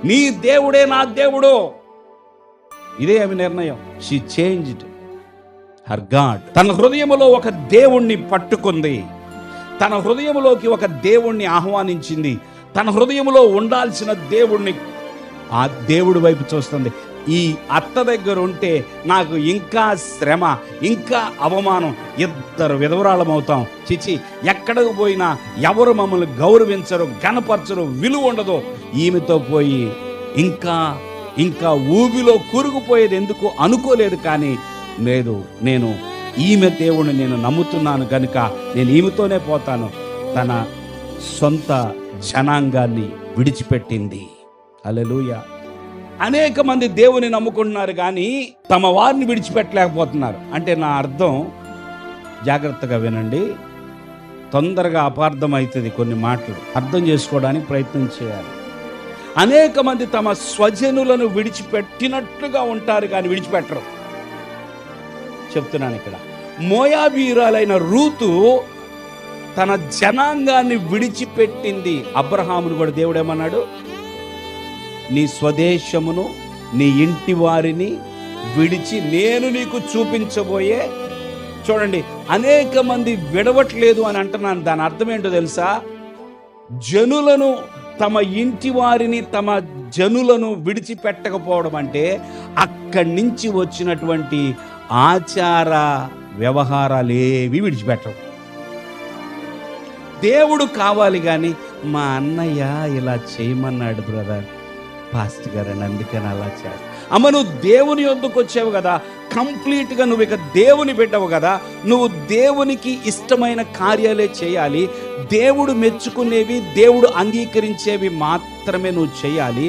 నీ దేవుడే నా దేవుడు. ఇదే ఆమె నిర్ణయం. She changed her God. తన హృదయములో ఒక దేవుణ్ణి పట్టుకుంది, తన హృదయములోకి ఒక దేవుణ్ణి ఆహ్వానించింది, తన హృదయములో ఉండాల్సిన దేవుణ్ణి ఆ దేవుడి వైపు చూస్తుంది. ఈ అత్త దగ్గర ఉంటే నాకు ఇంకా శ్రమ, ఇంకా అవమానం, ఇద్దరు విధవరాళ్ళమవుతాం. చిచి, ఎక్కడికి పోయినా ఎవరు మమ్మల్ని గౌరవించరు, గణపరచరు, విలువ ఉండదు. ఈమెతో పోయి ఇంకా ఇంకా ఊబిలో కూరుకుపోయేది ఎందుకు అనుకోలేదు. కానీ లేదు, నేను ఈమె దేవుణ్ణి నేను నమ్ముతున్నాను కనుక నేను ఈమెతోనే పోతాను. తన సొంత జనాంగాన్ని విడిచిపెట్టింది. హల్లెలూయా. అనేక మంది దేవుని నమ్ముకుంటున్నారు కానీ తమ వారిని విడిచిపెట్టలేకపోతున్నారు. అంటే నా అర్థం, జాగ్రత్తగా వినండి, తొందరగా అపార్థం అవుతుంది. కొన్ని మాటలు అర్థం చేసుకోవడానికి ప్రయత్నం చేయాలి. అనేక మంది తమ స్వజనులను విడిచిపెట్టినట్లుగా ఉంటారు కానీ విడిచిపెట్టరు. చెప్తున్నాను ఇక్కడ, మోయాబీయురాలైన రూతు తన జనాంగాన్ని విడిచిపెట్టింది. అబ్రహామును కూడా దేవుడు ఏమన్నాడు? నీ స్వదేశమును నీ ఇంటి వారిని విడిచి నేను నీకు చూపించబోయే. చూడండి, అనేక మంది విడవట్లేదు అని అంటున్నాను. దాని అర్థం ఏంటో తెలుసా? జనులను, తమ ఇంటి వారిని, తమ జనులను విడిచిపెట్టకపోవడం అంటే అక్కడి నుంచి వచ్చినటువంటి ఆచార వ్యవహారాలేవి విడిచిపెట్టవు. దేవుడు కావాలి కానీ మా అన్నయ్య ఇలా చేయమన్నాడు బ్రదర్, పాస్టర్ గారు అని, అందుకని అలా చేస్తా. అమ్మ, నువ్వు దేవుని యొద్దకు వచ్చావు కదా, కంప్లీట్గా నువ్వు ఇక దేవుని పెట్టవు కదా, నువ్వు దేవునికి ఇష్టమైన కార్యాలే చేయాలి. దేవుడు మెచ్చుకునేవి, దేవుడు అంగీకరించేవి మాత్రమే నువ్వు చేయాలి.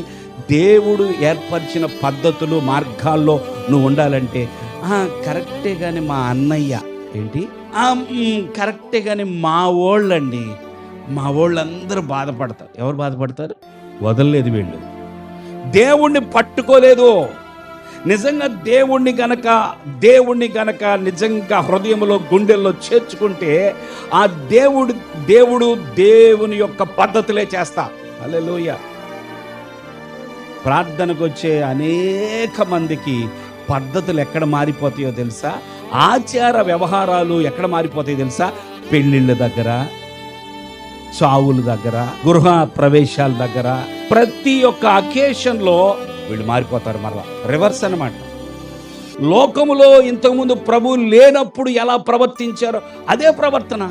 దేవుడు ఏర్పరిచిన పద్ధతులు, మార్గాల్లో నువ్వు ఉండాలంటే కరెక్టే కానీ మా అన్నయ్య ఏంటి, కరెక్టే కానీ మా వాళ్ళండి, మా వాళ్ళందరూ బాధపడతారు. ఎవరు బాధపడతారు? వదలలేదు వీళ్ళు, దేవుణ్ణి పట్టుకోలేదు. నిజంగా దేవుణ్ణి గనక నిజంగా హృదయంలో, గుండెల్లో చేర్చుకుంటే ఆ దేవుడు దేవుని యొక్క పద్ధతులే చేస్తా. హల్లెలూయా. ప్రార్థనకు వచ్చే అనేక మందికి పద్ధతులు ఎక్కడ మారిపోతాయో తెలుసా? ఆచార వ్యవహారాలు ఎక్కడ మారిపోతాయో తెలుసా? పెళ్ళిళ్ళ దగ్గర, చావుల దగ్గర, గృహ ప్రవేశాల దగ్గర, ప్రతి ఒక్క అకేషన్లో వీళ్ళు మారిపోతారు. మరలా రివర్స్ అన్నమాట. లోకములో ఇంతకుముందు ప్రభువు లేనప్పుడు ఎలా ప్రవర్తించారో అదే ప్రవర్తన.